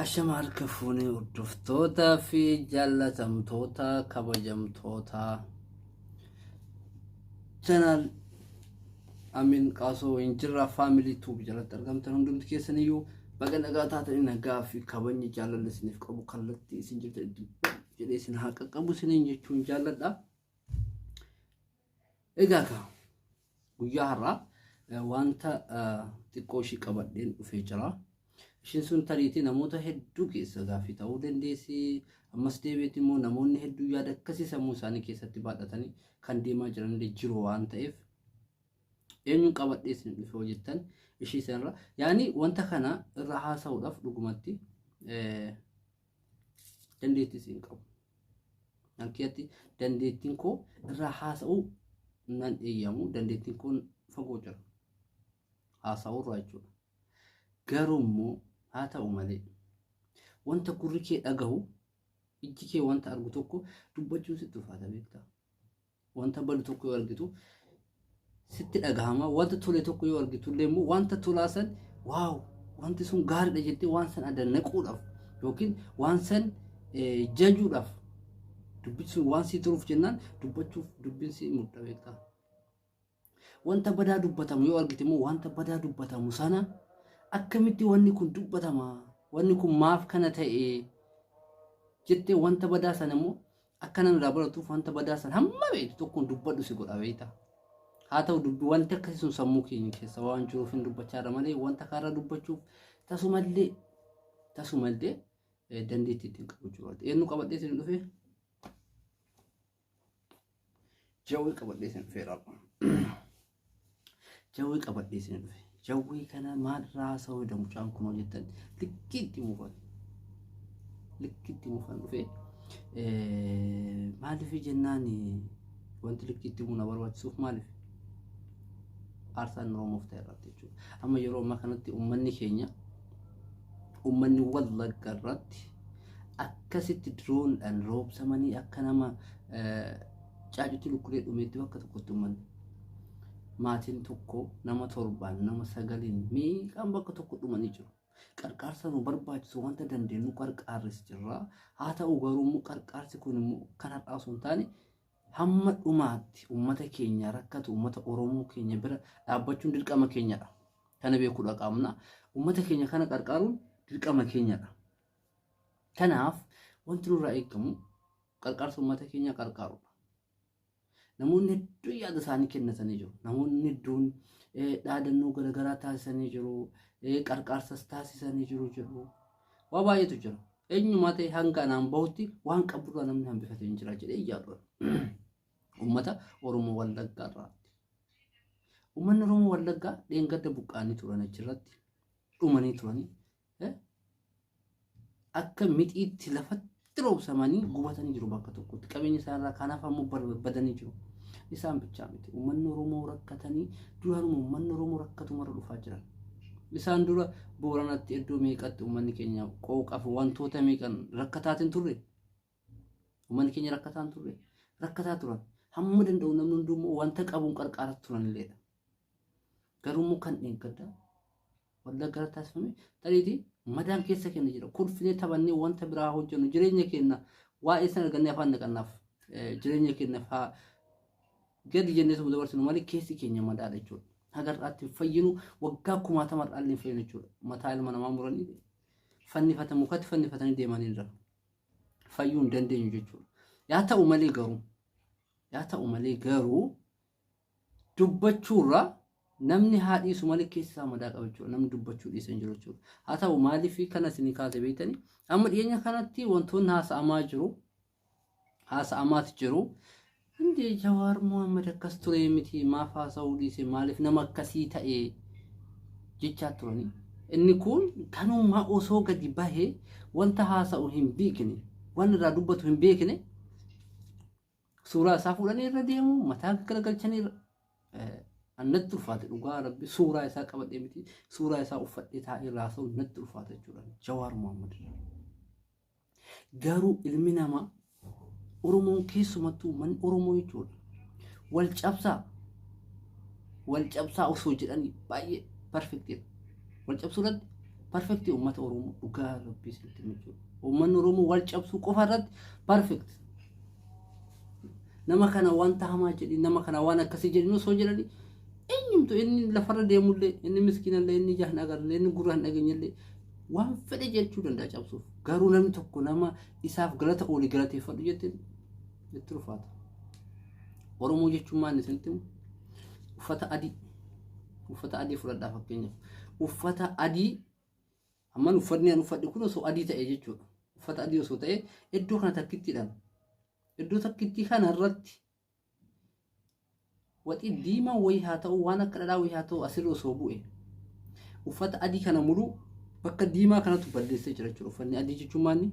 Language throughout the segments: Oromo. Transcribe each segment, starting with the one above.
Ashamaar kafuunii hordoftootaa fi jaallatamtoota kabajamtoota channel Amin Qaasoo Injirraa Faamilii Tuub jalatti argamtan hundumti keessaniyyuu baga nagaa taatanii nagaa fi kabajni jaalala isiniif qabu kallattii isin jirtan jedhee isin haa qaqqabu isiniin jechuun jaalladha. Egaa guyyaa har'aa wanta xiqqoo ishii qabadheen dhufee jira. Ishiin sun tariitii namoota hedduu keessa gaaffii ta'uu dandeessi. Ammas deebiitti immoo namoonni hedduu yaada akkasii sammuu isaanii keessatti baadhatanii kan deemaa jiran jiru waan ta'eef eenyuun qabadhee isin dhufe hojjettan ishii sanarra yaani wanta kana irra haasa'uudhaaf dhugumatti dandeettii isin qabu. Hanqiyatti dandeettiin koo irra haasa'uu nan eeyyamu dandeettiin kun fagoo jira haasa'uu irraa jechuudha. Garuu immoo haa ta'u malee wanta gurri kee dhagahu ijji kee wanta argu tokko dubbachuun sitti ulfaata beektaa. Wanta badu tokko yoo argitu sitti dhagahama. Wanta tole tokko yoo argitu illee immoo wanta tolaa san waaw wanti sun gaariidha jettee waan san adannaquudhaaf yookiin waan san jajuudhaaf dubbisuun waan sii turuuf jennaan dubbachuuf dubbiin sii mudda beektaa. Wanta badaa dubbatamu yoo argite immoo wanta badaa dubbatamu sana akkamitti wanni kun dubbatama wanni kun maaf kana ta'e jettee wanta badaa sana immoo akka namni irraa baratuuf wanta badaa sana hamma beektu tokkoon dubbadhu si godha beektaa. Haa ta'u dubbi wanti akkasii sun sammuu keenya keessa waan jiruuf hin dubbachaadha malee wanta karaa dubbachuuf tasumallee dandeettii ittiin qabu jiru. Eenyu qabadhee isin dhufe? Jawwee qabadhee isin dhufeera. Jawwee qabadhee isin dhufe. Jawwee kana maalirraa haasa'uu mucaan kun hojjetan likkiitti mufan dhufe maaliif jennaan wanti likkiitti muna barbaachisuuf maaliif aarsaan Oromoof ta'e irratti jechuudha. Amma yeroo ammaa kanatti uummanni Wallagga irratti akkasitti diroonidhaan roobsamanii akka nama caacutti lukkulee dhumeetti bakka tokkotti uummanni maatiin tokko nama 7 nama 9 meeqaan bakka tokko dhumanii jiru. Qarqaarsa nu barbaachisu wanta dandeenyu qarqaarris jirra. Haa ta'u garuu qarqaarsi kun immoo kan har'aa osoo hin taane hamma dhumaatti uummata keenya rakkatu uummata Oromoo keenya bira dhaabbachuun dirqama keenyadha. Kana beekuudha qabna. Uummata keenya kana qarqaaruun dirqama keenyadha. Kanaaf wanti nurraa eegamu qarqaarsa uummata keenya qarqaaruudha. Namoonni hedduu yaada isaanii kennatanii jiru. Namoonni hedduun dhaadannoo garaagaraa taasisanii jiru. Qarqaarsas taasisanii jiru. Waa baay'eetu jira. Eenyumaa ta'e hanga anaan bahutti waan qaburraa namni hambifatee hin jira jedhee yaadu. Uummata Oromoo Wallaggaa irraatti. Uummanni Oromoo Wallaggaa dheengadda buqqaanii turan achirratti dhumanii turanii akka mixiitti lafatti roobsamanii gubatanii jiru bakka tokkotti. Qabeenya isaarraa kanaaf ammoo badanii jiru. Isaan bichaa miti. Uummanni Oromoo rakkatanii duraanuma uummanni Oromoo rakkatu mara dhufaa jiran. Isaan dura Booranatti iddoo meeqatti uummanni keenya qooqaaf wantoota meeqan rakkataatiin turre. Uummanni keenya rakkataan turre. Rakkataa turan. Hamma danda'u namni hundummoo wanta qabuun qarqaaraa turanilleedha. Garuu immoo kan dheengaddaa Wallaggaa taasifame tariitii madaan keessa keenya jira. Kurfinee taphannee wanta biraa hojjennu jireenya keenya waa'ee sana argannee afaan naqannaaf jireenya keenya fa'aa gadi jennee sun dabarsinu malee keessi keenya madaadha jechuudha. Hagarraatti fayyinu waggaa 1000 dhaallee fayyinu jechuudha. Mataa ilma namaa muranii fannifatan mukatti fannifatanii deemanii jira. Fayyuu hin dandeenyu jechuudha. Yaa ta'u malee garuu dubbachuurraa namni haadhiisu malee keessaa madaa qaba jechuudha. Namni dubbachuu dhiisan jiru jechuudha. Haa ta'u maaliif kana isin kaasee beektanii amma dhiyeenya kanatti wantoonni haasa'amaati jiru. Indi Jawaar Mohaammed akkas ture miti maaf haasa'uu dhiise maaliif nama akkasii ta'e jechaa turanii. Inni kun kanuma osoo gadi bahee wanta haasa'u hin beekne waan irraa dubbatu hin beekne suuraa isaa fuudhanii irra deemu mataa garagalchanii natti ulfaate dhugaa rabbi suuraa isaa qabadhee miti suuraa isaa uffadhee taa'ee irraa haasa'u natti ulfaate jechuudha. Jawaar Mohaammed garuu ilmi namaa Oromoon keessumattuu manni Oromoo jechuudha. Wal cabsaa osoo jedhanii baay'ee perfectidha. Wal cabsuudhaan perfect ummata oromoo dhugaa rabbii sitti michuu ummanni oromoo wal cabsuu qofa irratti perfect nama kana wanta hamaa jedhi nama kana waan akkasii jedhi no soo jedhani eenyumtu inni lafarra deemullee inni miskiinallee inni jahna agarlee inni gurraan dhageenyallee waan fedhe jechuu danda'a cabsuuf garuu namni tokko nama isaaf galata ooli galateeffadhu jettee itti rufaata oromoo jechuun maal isinitti uffata adii fudhadhaa fakkeenyaaf uffata adii amman uffanni an uffadhi kun osoo adii ta'e jechuudha uffata adii osoo ta'e iddoo kana takkittiidhaan iddoo takkitti kana irratti waxii diimaa wayii haa ta'u waan akka dhadhaa wayii haa ta'u asirra osoo bu'e uffata adii kana muluu bakka diimaa kanatu balleessee jira jechuudha uffanni adii jechuun maanni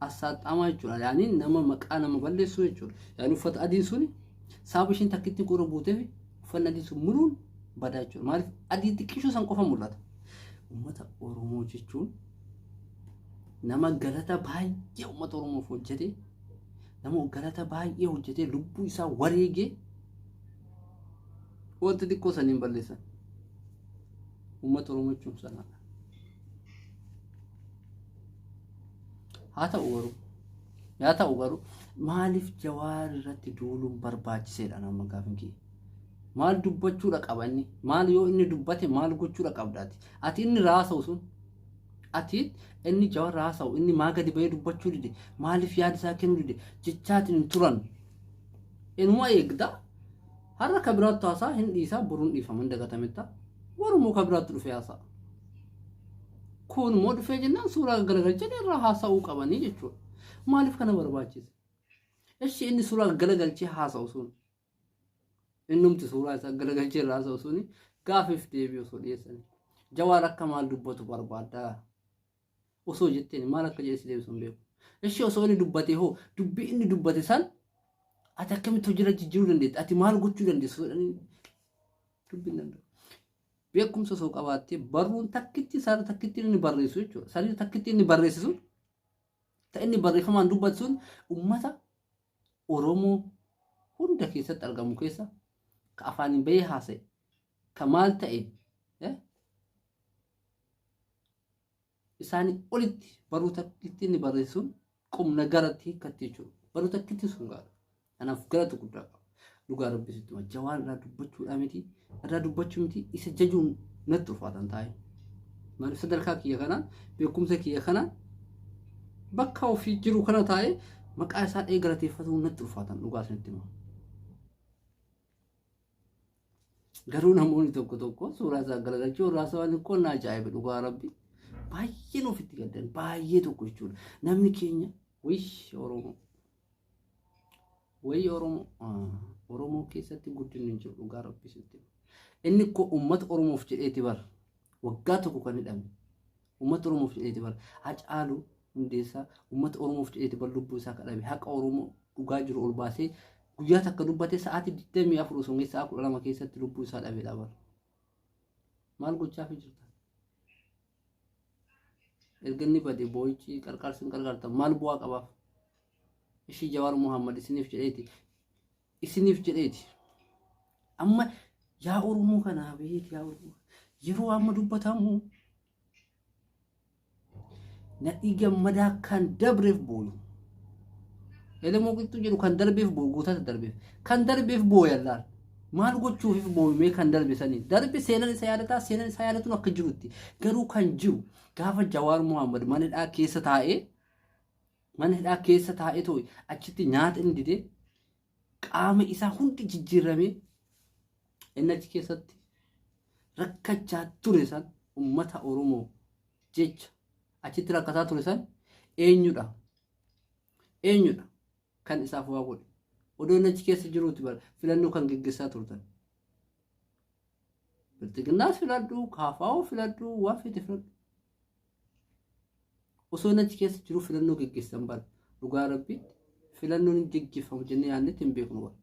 asaaxamaa jechuudha yaani nama maqaa nama balleessuu jechuudha yaani uffata adiin suni saaba ishiin takkitti qorra buuteef uffanni adii sun muluun badaa jechuudha maaliif adii xiqqishuu san qofa mul'ata ummata oromoo jechuun nama galata baay'ee ummata oromoof hojjete nama galata baay'ee hojjete lubbuu isaa wareegee wanti xiqqoo saniin balleessan ummata oromoo jechuun sanaadha haa ta'u garuu maaliif Jawaar irratti duuluun barbaachiseedha nama gaafin kee maal dubbachuudha qabanni maal yoo inni dubbate maal gochuudha qabdaati ati inni raasa'u sun ati inni Jawaar raasa'u inni maa gadi bahee dubbachuu dide maaliif yaada isaa kennuu dide jechaatiin turan inuma eegda har'a kabiraatti haasaa hin dhiisaa boruun dhiifaman dagatametta warumoo kabiraatti dhufee haasaa kun moo dhufee jennaan suuraa garagalchee irraa haasa'uu qabanii jechuudha maaliif kana barbaachise eshi inni suuraa garagalchee haasa'u sun innumti suuraa isaa garagalchee irraa haasa'u suni gaafiif deebii osoo dhiyeessanii Jawaar akka maal dubbatu barbaada osoo jetteen maal akka jedhesi deebisuun beeku eshi osoo inni dubbate hoo dubbii inni dubbate san ati akkamitti hojii irra jijjiiruu dandeetti ati maal gochuu dandeessu dubbiin danda'u beekumsa osoo qabaattee barruun takkitti saara takkitti inni barreessu jechuudha saari takkitti inni barreessisu ta inni barreeffamaan dubbatu sun ummata oromoo hunda keessatti argamu keessa ka afaaniin bahee haasa'e ka maal ta'e isaanii olitti barruu takkitti inni barreessuun qomna garatti hiikkatti jechuudha barruu takkitti sun gaara kanaaf galata guddaa qaba dhugaa rabbisitti Jawaar irraa dubbachuudha miti irraa dubbachuu miti isa jajuun natti ulfaatan taa'e maaliif sadarkaa kiyya kanaan beekumsa kiyya kanaan bakka ofii jiru kana taa'e maqaa isaa dhee galateeffatuun natti ulfaatan dhugaa isinitti hima garuu namoonni tokko suuraa isaa galagalchuu irraa waan qonna ajaa'iba dhugaa rabbi baay'ee ofitti gaddan baay'ee tokko jechuudha namni keenya oromoo keessatti guddinni hin jiru dhugaa rabbisitti inni ko ummata oromoof jedheeti bar waggaa tokko kan hidhame ummata oromoof jedheeti bar Hacaaluu Hundeessaa ummata oromoof jedheeti bar lubbuu isaa kadhabe haqa oromoo dhugaa jiru ol baasee guyyaa takka dubbate sa'aatii 24 osoo sa'a 12 keessatti lubbuu isaa dhabeedha bar maal gochaa fi jirta erganni bade boo'ichi qarqarsin qarqarta maal bu'aa qabaaf ishii Jawaar Muhammad isiniif jedheeti amma yaa oromoo kana beet yaa oromoo yeroo amma dubbatamu nadhii gammadaa kan dabreef booyu elemoo qixxu jedhu kan darbeef booyu guutata darbeef kan darbeef booyallaan maal gochuuf booyumee kan darbe sanii darbe seenan isa yaadataa seenan isa yaadatuun akka jirutti garuu kan jiru gaafa Jawaar Muhammad manadhaa keessa taa'ee too'i achitti nyaata inni didee qaama isaa hundi jijjiirramee inni achi keessatti rakkachaa ture san ummata oromoo jecha achitti rakkataa ture san eenyudha kan isaaf waa godhe odoo inni achi keessa jiruuti bara filannoo kan geggeessaa turtan biltiginaas filadhu kaafaa'oo filadhu waa fete filadhu osoo inni achi keessa jiru filannoo geggeessan bara dhugaa rabbitti filannoon geggeeffamu jennee yaannetti hin beeknu bara